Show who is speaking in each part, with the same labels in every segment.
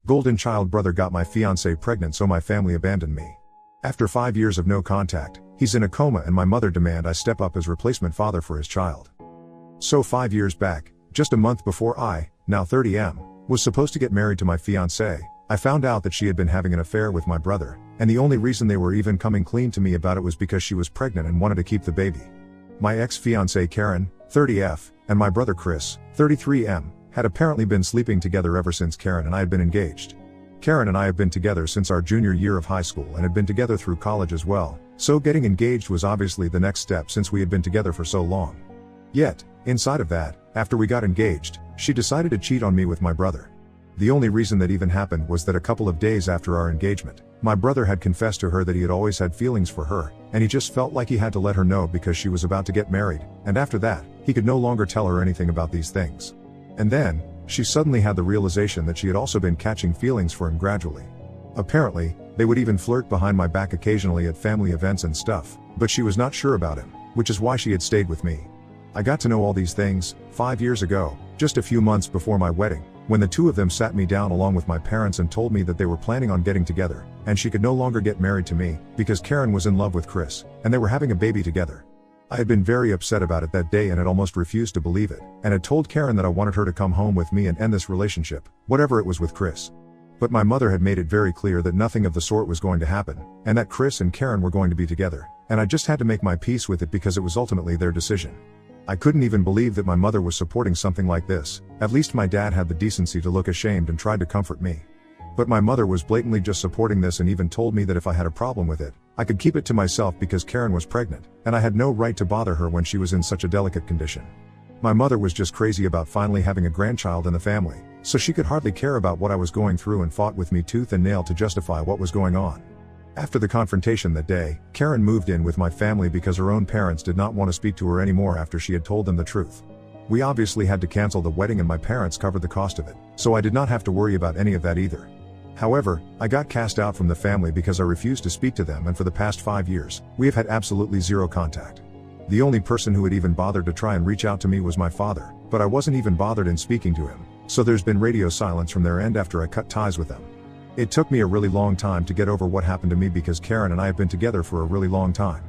Speaker 1: Golden child brother got my fiancée pregnant, so my family abandoned me. After 5 years of no contact, he's in a coma and my mother demand I step up as replacement father for his child. So 5 years back, just a month before I, now 30M, was supposed to get married to my fiancée, I found out that she had been having an affair with my brother, and the only reason they were even coming clean to me about it was because she was pregnant and wanted to keep the baby. My ex-fiancée Karen, 30F, and my brother Chris, 33M, had apparently been sleeping together ever since Karen and I had been engaged. Karen and I have been together since our junior year of high school and had been together through college as well, so getting engaged was obviously the next step since we had been together for so long. Yet, inside of that, after we got engaged, she decided to cheat on me with my brother. The only reason that even happened was that a couple of days after our engagement, my brother had confessed to her that he had always had feelings for her, and he just felt like he had to let her know because she was about to get married, and after that, he could no longer tell her anything about these things. And then, she suddenly had the realization that she had also been catching feelings for him gradually. Apparently, they would even flirt behind my back occasionally at family events and stuff, but she was not sure about him, which is why she had stayed with me. I got to know all these things 5 years ago, just a few months before my wedding, when the two of them sat me down along with my parents and told me that they were planning on getting together, and she could no longer get married to me, because Karen was in love with Chris, and they were having a baby together. I had been very upset about it that day and had almost refused to believe it, and had told Karen that I wanted her to come home with me and end this relationship, whatever it was with Chris. But my mother had made it very clear that nothing of the sort was going to happen, and that Chris and Karen were going to be together, and I just had to make my peace with it because it was ultimately their decision. I couldn't even believe that my mother was supporting something like this. At least my dad had the decency to look ashamed and tried to comfort me. But my mother was blatantly just supporting this and even told me that if I had a problem with it, I could keep it to myself because Karen was pregnant, and I had no right to bother her when she was in such a delicate condition. My mother was just crazy about finally having a grandchild in the family, so she could hardly care about what I was going through and fought with me tooth and nail to justify what was going on. After the confrontation that day, Karen moved in with my family because her own parents did not want to speak to her anymore after she had told them the truth. We obviously had to cancel the wedding and my parents covered the cost of it, so I did not have to worry about any of that either. However, I got cast out from the family because I refused to speak to them, and for the past 5 years, we have had absolutely zero contact. The only person who had even bothered to try and reach out to me was my father, but I wasn't even bothered in speaking to him, so there's been radio silence from their end after I cut ties with them. It took me a really long time to get over what happened to me because Karen and I have been together for a really long time.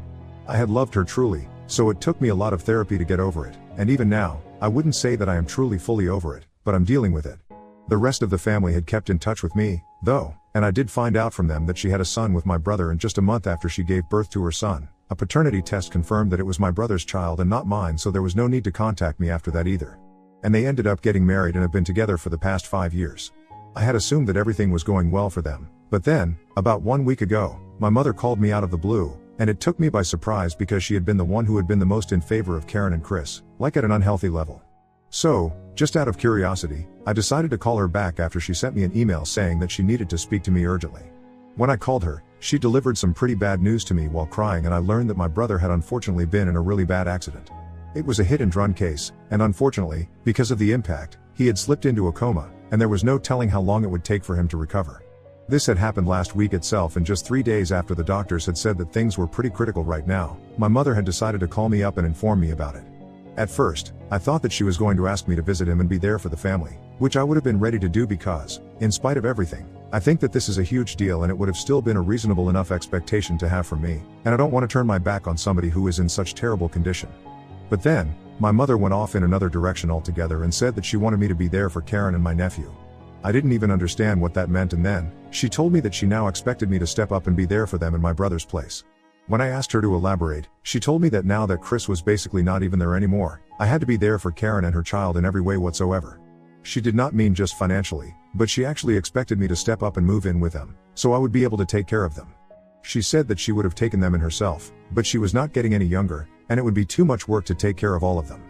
Speaker 1: I had loved her truly, so it took me a lot of therapy to get over it, and even now, I wouldn't say that I am truly fully over it, but I'm dealing with it. The rest of the family had kept in touch with me, though, and I did find out from them that she had a son with my brother, and just a month after she gave birth to her son, a paternity test confirmed that it was my brother's child and not mine, so there was no need to contact me after that either. And they ended up getting married and have been together for the past 5 years. I had assumed that everything was going well for them, but then, about 1 week ago, my mother called me out of the blue, and it took me by surprise because she had been the one who had been the most in favor of Karen and Chris, like at an unhealthy level. So, just out of curiosity, I decided to call her back after she sent me an email saying that she needed to speak to me urgently. When I called her, she delivered some pretty bad news to me while crying, and I learned that my brother had unfortunately been in a really bad accident. It was a hit-and-run case, and unfortunately, because of the impact, he had slipped into a coma, and there was no telling how long it would take for him to recover. This had happened last week itself, and just 3 days after the doctors had said that things were pretty critical right now, my mother had decided to call me up and inform me about it. At first, I thought that she was going to ask me to visit him and be there for the family, which I would have been ready to do because, in spite of everything, I think that this is a huge deal and it would have still been a reasonable enough expectation to have from me, and I don't want to turn my back on somebody who is in such terrible condition. But then, my mother went off in another direction altogether and said that she wanted me to be there for Karen and my nephew. I didn't even understand what that meant, and then, she told me that she now expected me to step up and be there for them in my brother's place. When I asked her to elaborate, she told me that now that Chris was basically not even there anymore, I had to be there for Karen and her child in every way whatsoever. She did not mean just financially, but she actually expected me to step up and move in with them, so I would be able to take care of them. She said that she would have taken them in herself, but she was not getting any younger, and it would be too much work to take care of all of them.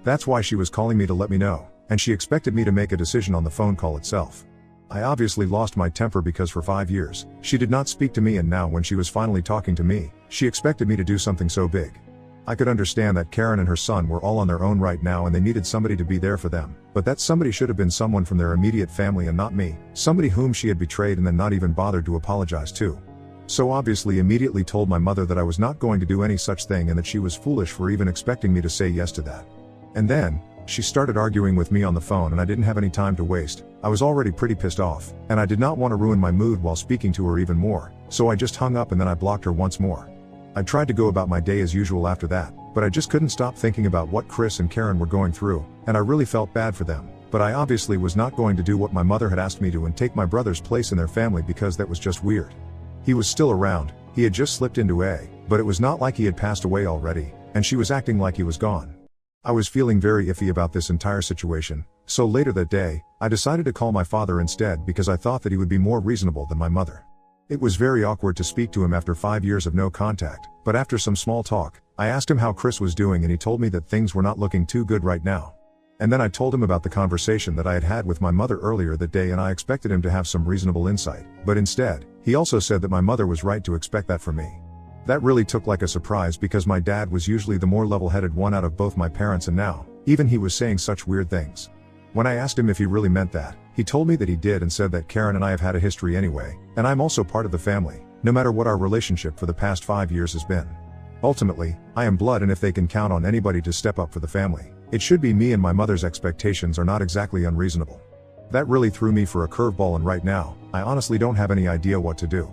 Speaker 1: That's why she was calling me to let me know, and she expected me to make a decision on the phone call itself. I obviously lost my temper because for 5 years, she did not speak to me, and now when she was finally talking to me, she expected me to do something so big. I could understand that Karen and her son were all on their own right now and they needed somebody to be there for them, but that somebody should have been someone from their immediate family and not me, somebody whom she had betrayed and then not even bothered to apologize to. So obviously immediately told my mother that I was not going to do any such thing and that she was foolish for even expecting me to say yes to that. And then, She started arguing with me on the phone and I didn't have any time to waste. I was already pretty pissed off, and I did not want to ruin my mood while speaking to her even more, so I just hung up and then I blocked her once more. I tried to go about my day as usual after that, but I just couldn't stop thinking about what Chris and Karen were going through, and I really felt bad for them. But I obviously was not going to do what my mother had asked me to and take my brother's place in their family because that was just weird. He was still around, he had just slipped into but it was not like he had passed away already, and she was acting like he was gone. I was feeling very iffy about this entire situation, so later that day, I decided to call my father instead because I thought that he would be more reasonable than my mother. It was very awkward to speak to him after 5 years of no contact, but after some small talk, I asked him how Chris was doing and he told me that things were not looking too good right now. And then I told him about the conversation that I had had with my mother earlier that day and I expected him to have some reasonable insight, but instead, he also said that my mother was right to expect that from me. That really took like a surprise because my dad was usually the more level-headed one out of both my parents and now, even he was saying such weird things. When I asked him if he really meant that, he told me that he did and said that Karen and I have had a history anyway, and I'm also part of the family, no matter what our relationship for the past 5 years has been. Ultimately, I am blood and if they can count on anybody to step up for the family, it should be me, and my mother's expectations are not exactly unreasonable. That really threw me for a curveball and right now, I honestly don't have any idea what to do.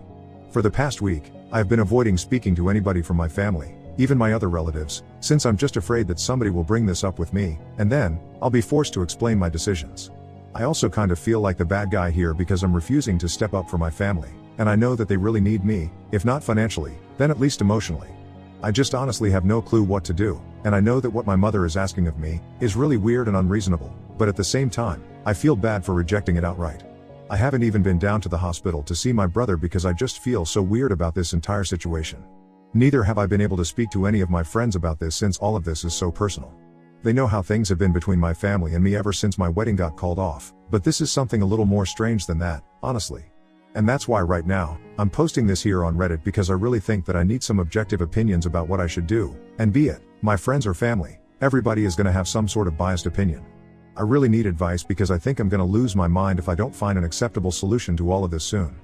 Speaker 1: For the past week, I have been avoiding speaking to anybody from my family, even my other relatives, since I'm just afraid that somebody will bring this up with me, and then, I'll be forced to explain my decisions. I also kind of feel like the bad guy here because I'm refusing to step up for my family, and I know that they really need me, if not financially, then at least emotionally. I just honestly have no clue what to do, and I know that what my mother is asking of me is really weird and unreasonable, but at the same time, I feel bad for rejecting it outright. I haven't even been down to the hospital to see my brother because I just feel so weird about this entire situation. Neither have I been able to speak to any of my friends about this since all of this is so personal. They know how things have been between my family and me ever since my wedding got called off, but this is something a little more strange than that, honestly. And that's why right now, I'm posting this here on Reddit because I really think that I need some objective opinions about what I should do, and be it my friends or family, everybody is gonna have some sort of biased opinion. I really need advice because I think I'm gonna lose my mind if I don't find an acceptable solution to all of this soon.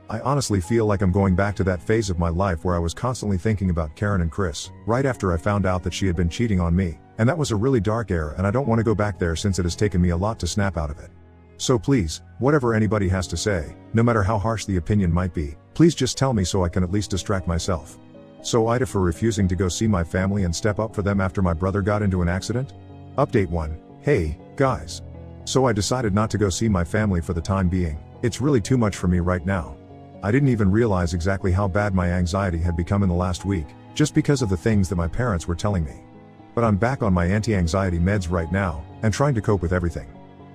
Speaker 1: I honestly feel like I'm going back to that phase of my life where I was constantly thinking about Karen and Chris, right after I found out that she had been cheating on me, and that was a really dark era and I don't want to go back there since it has taken me a lot to snap out of it. So please, whatever anybody has to say, no matter how harsh the opinion might be, please just tell me so I can at least distract myself. So Ida for refusing to go see my family and step up for them after my brother got into an accident? Update 1. Hey, guys. So I decided not to go see my family for the time being. It's really too much for me right now. I didn't even realize exactly how bad my anxiety had become in the last week, just because of the things that my parents were telling me. But I'm back on my anti-anxiety meds right now, and trying to cope with everything.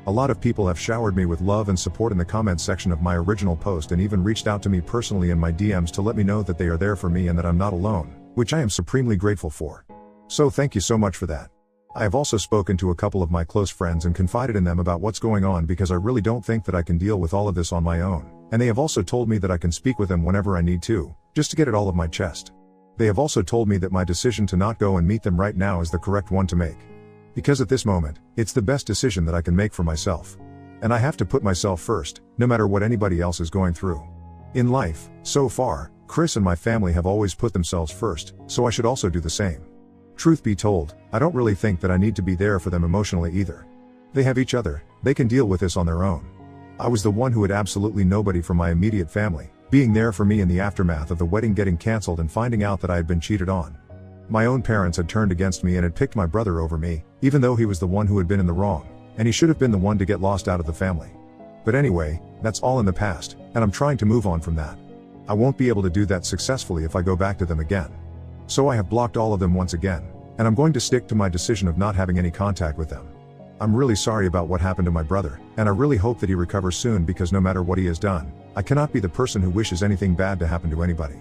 Speaker 1: A lot of people have showered me with love and support in the comments section of my original post and even reached out to me personally in my DMs to let me know that they are there for me and that I'm not alone, which I am supremely grateful for. So thank you so much for that. I have also spoken to a couple of my close friends and confided in them about what's going on because I really don't think that I can deal with all of this on my own, and they have also told me that I can speak with them whenever I need to, just to get it all off my chest. They have also told me that my decision to not go and meet them right now is the correct one to make. Because at this moment, it's the best decision that I can make for myself. And I have to put myself first, no matter what anybody else is going through. In life, so far, Chris and my family have always put themselves first, so I should also do the same. Truth be told, I don't really think that I need to be there for them emotionally either. They have each other, they can deal with this on their own. I was the one who had absolutely nobody from my immediate family, being there for me in the aftermath of the wedding getting cancelled and finding out that I had been cheated on. My own parents had turned against me and had picked my brother over me, even though he was the one who had been in the wrong, and he should have been the one to get lost out of the family. But anyway, that's all in the past, and I'm trying to move on from that. I won't be able to do that successfully if I go back to them again. So I have blocked all of them once again, and I'm going to stick to my decision of not having any contact with them. I'm really sorry about what happened to my brother, and I really hope that he recovers soon because no matter what he has done, I cannot be the person who wishes anything bad to happen to anybody.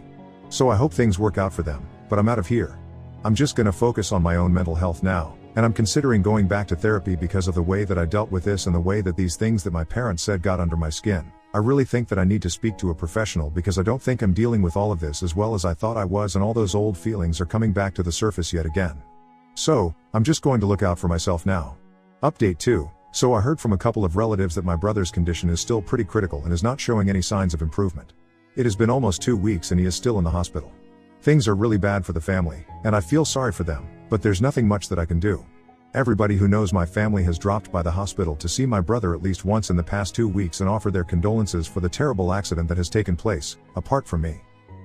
Speaker 1: So I hope things work out for them, but I'm out of here. I'm just gonna focus on my own mental health now, and I'm considering going back to therapy because of the way that I dealt with this and the way that these things that my parents said got under my skin. I really think that I need to speak to a professional because I don't think I'm dealing with all of this as well as I thought I was, and all those old feelings are coming back to the surface yet again. So, I'm just going to look out for myself now. Update 2. So I heard from a couple of relatives that my brother's condition is still pretty critical and is not showing any signs of improvement. It has been almost 2 weeks and he is still in the hospital. Things are really bad for the family, and I feel sorry for them, but there's nothing much that I can do. Everybody who knows my family has dropped by the hospital to see my brother at least once in the past 2 weeks and offer their condolences for the terrible accident that has taken place, apart from me.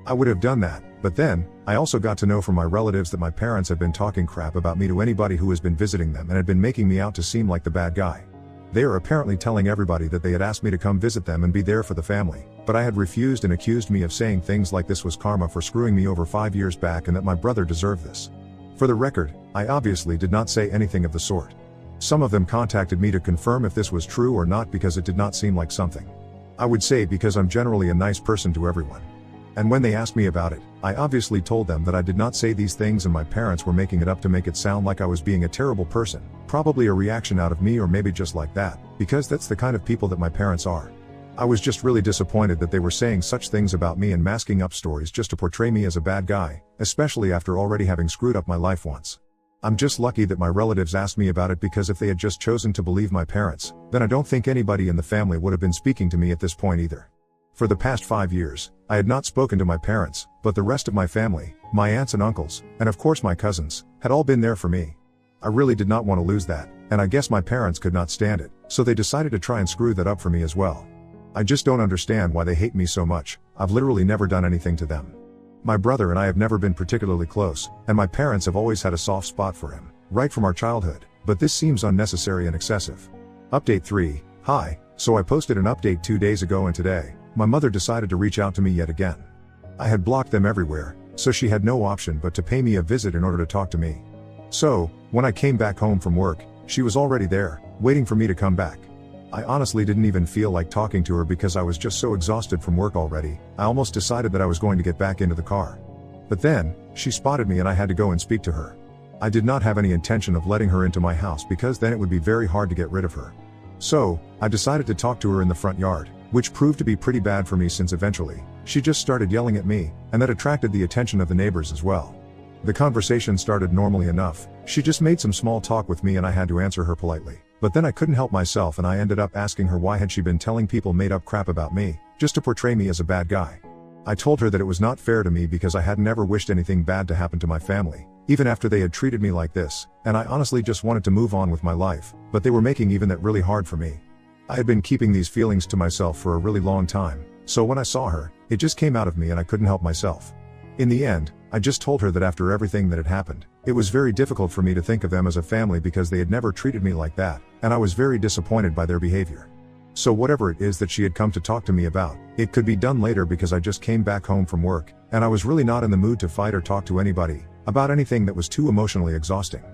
Speaker 1: I would have done that, but then, I also got to know from my relatives that my parents had been talking crap about me to anybody who has been visiting them and had been making me out to seem like the bad guy. They are apparently telling everybody that they had asked me to come visit them and be there for the family, but I had refused and accused me of saying things like this was karma for screwing me over 5 years back and that my brother deserved this. For the record, I obviously did not say anything of the sort. Some of them contacted me to confirm if this was true or not because it did not seem like something. I would say because I'm generally a nice person to everyone. And when they asked me about it, I obviously told them that I did not say these things and my parents were making it up to make it sound like I was being a terrible person, probably a reaction out of me or maybe just like that, because that's the kind of people that my parents are. I was just really disappointed that they were saying such things about me and masking up stories just to portray me as a bad guy, especially after already having screwed up my life once. I'm just lucky that my relatives asked me about it because if they had just chosen to believe my parents, then I don't think anybody in the family would have been speaking to me at this point either. For the past 5 years, I had not spoken to my parents, but the rest of my family, my aunts and uncles, and of course my cousins, had all been there for me. I really did not want to lose that, and I guess my parents could not stand it, so they decided to try and screw that up for me as well. I just don't understand why they hate me so much. I've literally never done anything to them. My brother and I have never been particularly close, and my parents have always had a soft spot for him, right from our childhood, but this seems unnecessary and excessive. Update 3, hi, so I posted an update 2 days ago and today, my mother decided to reach out to me yet again. I had blocked them everywhere, so she had no option but to pay me a visit in order to talk to me. So, when I came back home from work, she was already there, waiting for me to come back. I honestly didn't even feel like talking to her because I was just so exhausted from work already. I almost decided that I was going to get back into the car. But then, she spotted me and I had to go and speak to her. I did not have any intention of letting her into my house because then it would be very hard to get rid of her. So, I decided to talk to her in the front yard, which proved to be pretty bad for me since eventually, she just started yelling at me, and that attracted the attention of the neighbors as well. The conversation started normally enough, she just made some small talk with me and I had to answer her politely. But then I couldn't help myself and I ended up asking her why had she been telling people made up crap about me, just to portray me as a bad guy. I told her that it was not fair to me because I hadn't ever wished anything bad to happen to my family, even after they had treated me like this, and I honestly just wanted to move on with my life, but they were making even that really hard for me. I had been keeping these feelings to myself for a really long time, so when I saw her, it just came out of me and I couldn't help myself. In the end, I just told her that after everything that had happened, it was very difficult for me to think of them as a family because they had never treated me like that, and I was very disappointed by their behavior. So whatever it is that she had come to talk to me about, it could be done later because I just came back home from work, and I was really not in the mood to fight or talk to anybody about anything that was too emotionally exhausting.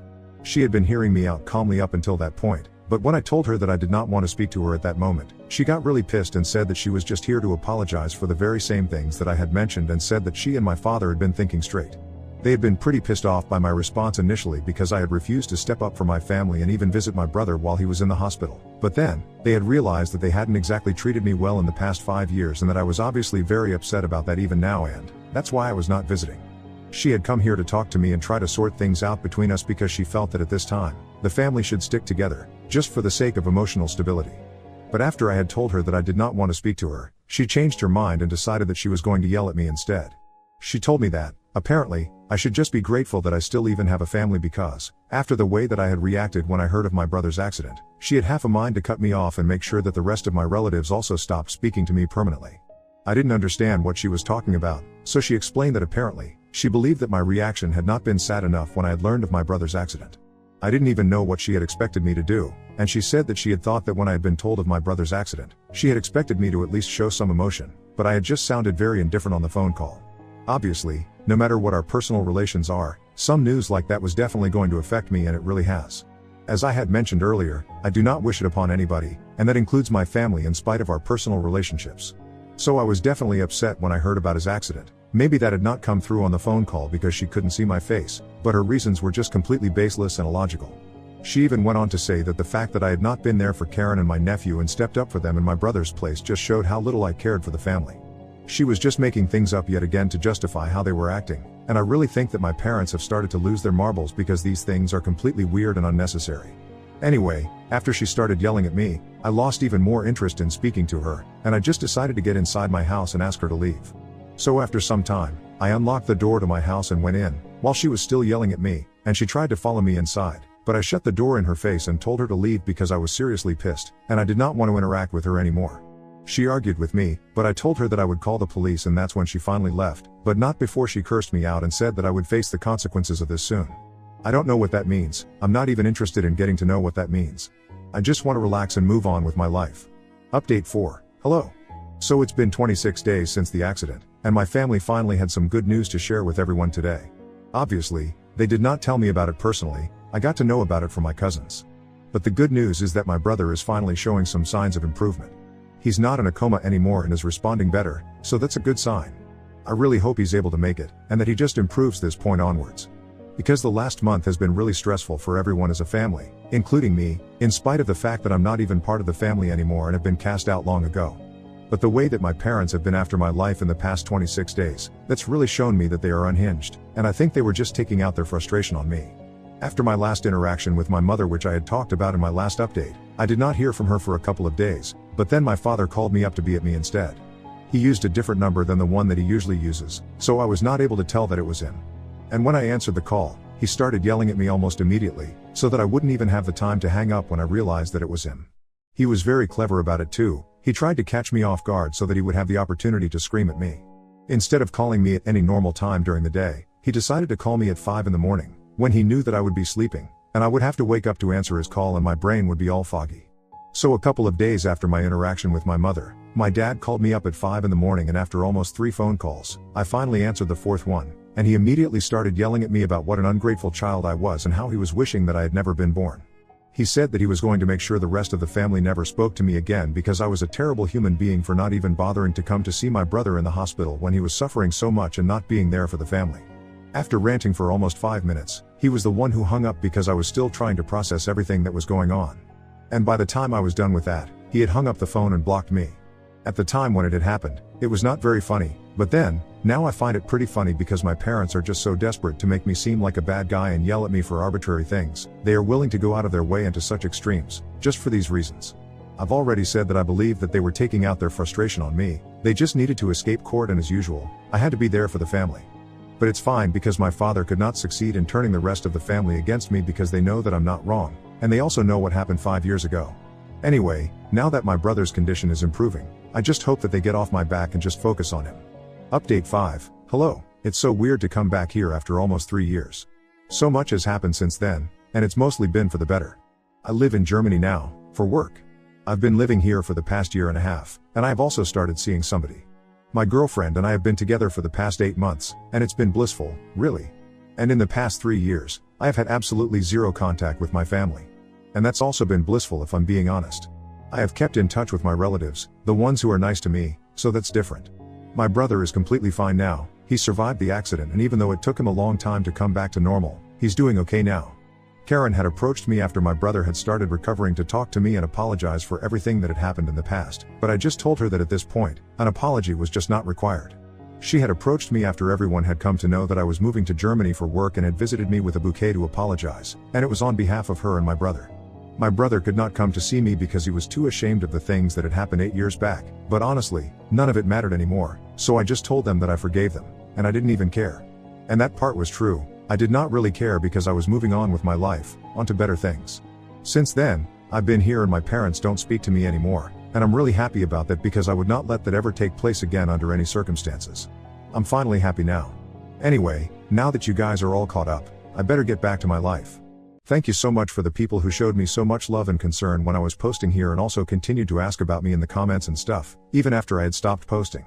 Speaker 1: She had been hearing me out calmly up until that point, but when I told her that I did not want to speak to her at that moment, she got really pissed and said that she was just here to apologize for the very same things that I had mentioned and said that she and my father had been thinking straight. They had been pretty pissed off by my response initially because I had refused to step up for my family and even visit my brother while he was in the hospital. But then, they had realized that they hadn't exactly treated me well in the past 5 years and that I was obviously very upset about that even now, and that's why I was not visiting. She had come here to talk to me and try to sort things out between us because she felt that at this time, the family should stick together, just for the sake of emotional stability. But after I had told her that I did not want to speak to her, she changed her mind and decided that she was going to yell at me instead. She told me that, apparently, I should just be grateful that I still even have a family because, after the way that I had reacted when I heard of my brother's accident, she had half a mind to cut me off and make sure that the rest of my relatives also stopped speaking to me permanently. I didn't understand what she was talking about, so she explained that apparently, she believed that my reaction had not been sad enough when I had learned of my brother's accident. I didn't even know what she had expected me to do, and she said that she had thought that when I had been told of my brother's accident, she had expected me to at least show some emotion, but I had just sounded very indifferent on the phone call. Obviously, no matter what our personal relations are, some news like that was definitely going to affect me, and it really has. As I had mentioned earlier, I do not wish it upon anybody, and that includes my family in spite of our personal relationships. So I was definitely upset when I heard about his accident. Maybe that had not come through on the phone call because she couldn't see my face, but her reasons were just completely baseless and illogical. She even went on to say that the fact that I had not been there for Karen and my nephew and stepped up for them in my brother's place just showed how little I cared for the family. She was just making things up yet again to justify how they were acting, and I really think that my parents have started to lose their marbles because these things are completely weird and unnecessary. Anyway, after she started yelling at me, I lost even more interest in speaking to her, and I just decided to get inside my house and ask her to leave. So after some time, I unlocked the door to my house and went in, while she was still yelling at me, and she tried to follow me inside, but I shut the door in her face and told her to leave because I was seriously pissed, and I did not want to interact with her anymore. She argued with me, but I told her that I would call the police, and that's when she finally left, but not before she cursed me out and said that I would face the consequences of this soon. I don't know what that means. I'm not even interested in getting to know what that means. I just want to relax and move on with my life. Update 4. Hello. So it's been 26 days since the accident, and my family finally had some good news to share with everyone today. Obviously, they did not tell me about it personally. I got to know about it from my cousins. But the good news is that my brother is finally showing some signs of improvement. He's not in a coma anymore and is responding better, so that's a good sign. I really hope he's able to make it, and that he just improves this point onwards. Because the last month has been really stressful for everyone as a family, including me, in spite of the fact that I'm not even part of the family anymore and have been cast out long ago. But the way that my parents have been after my life in the past 26 days, that's really shown me that they are unhinged, and I think they were just taking out their frustration on me. After my last interaction with my mother, which I had talked about in my last update, I did not hear from her for a couple of days, but then my father called me up to be at me instead. He used a different number than the one that he usually uses, so I was not able to tell that it was him. And when I answered the call, he started yelling at me almost immediately, so that I wouldn't even have the time to hang up when I realized that it was him. He was very clever about it too. He tried to catch me off guard so that he would have the opportunity to scream at me. Instead of calling me at any normal time during the day, he decided to call me at 5 in the morning, when he knew that I would be sleeping, and I would have to wake up to answer his call and my brain would be all foggy. So a couple of days after my interaction with my mother, my dad called me up at 5 in the morning, and after almost 3 phone calls, I finally answered the 4th one, and he immediately started yelling at me about what an ungrateful child I was and how he was wishing that I had never been born. He said that he was going to make sure the rest of the family never spoke to me again because I was a terrible human being for not even bothering to come to see my brother in the hospital when he was suffering so much and not being there for the family. After ranting for almost 5 minutes, he was the one who hung up because I was still trying to process everything that was going on. And by the time I was done with that, he had hung up the phone and blocked me. At the time when it had happened, it was not very funny, but then, now I find it pretty funny because my parents are just so desperate to make me seem like a bad guy and yell at me for arbitrary things. They are willing to go out of their way into such extremes, just for these reasons. I've already said that I believe that they were taking out their frustration on me. They just needed to escape court, and as usual, I had to be there for the family. But it's fine because my father could not succeed in turning the rest of the family against me because they know that I'm not wrong, and they also know what happened 5 years ago. Anyway, now that my brother's condition is improving, I just hope that they get off my back and just focus on him. Update 5. Hello. It's so weird to come back here after almost 3 years. So much has happened since then, and it's mostly been for the better. I live in Germany now, for work. I've been living here for the past year and a half, and I have also started seeing somebody. My girlfriend and I have been together for the past 8 months, and it's been blissful, really. And in the past 3 years, I have had absolutely zero contact with my family. And that's also been blissful if I'm being honest. I have kept in touch with my relatives, the ones who are nice to me, so that's different. My brother is completely fine now. He survived the accident, and even though it took him a long time to come back to normal, he's doing okay now. Karen had approached me after my brother had started recovering to talk to me and apologize for everything that had happened in the past, but I just told her that at this point, an apology was just not required. She had approached me after everyone had come to know that I was moving to Germany for work and had visited me with a bouquet to apologize, and it was on behalf of her and my brother. My brother could not come to see me because he was too ashamed of the things that had happened 8 years back, but honestly, none of it mattered anymore, so I just told them that I forgave them, and I didn't even care. And that part was true. I did not really care because I was moving on with my life, onto better things. Since then, I've been here and my parents don't speak to me anymore, and I'm really happy about that because I would not let that ever take place again under any circumstances. I'm finally happy now. Anyway, now that you guys are all caught up, I better get back to my life. Thank you so much for the people who showed me so much love and concern when I was posting here and also continued to ask about me in the comments and stuff, even after I had stopped posting.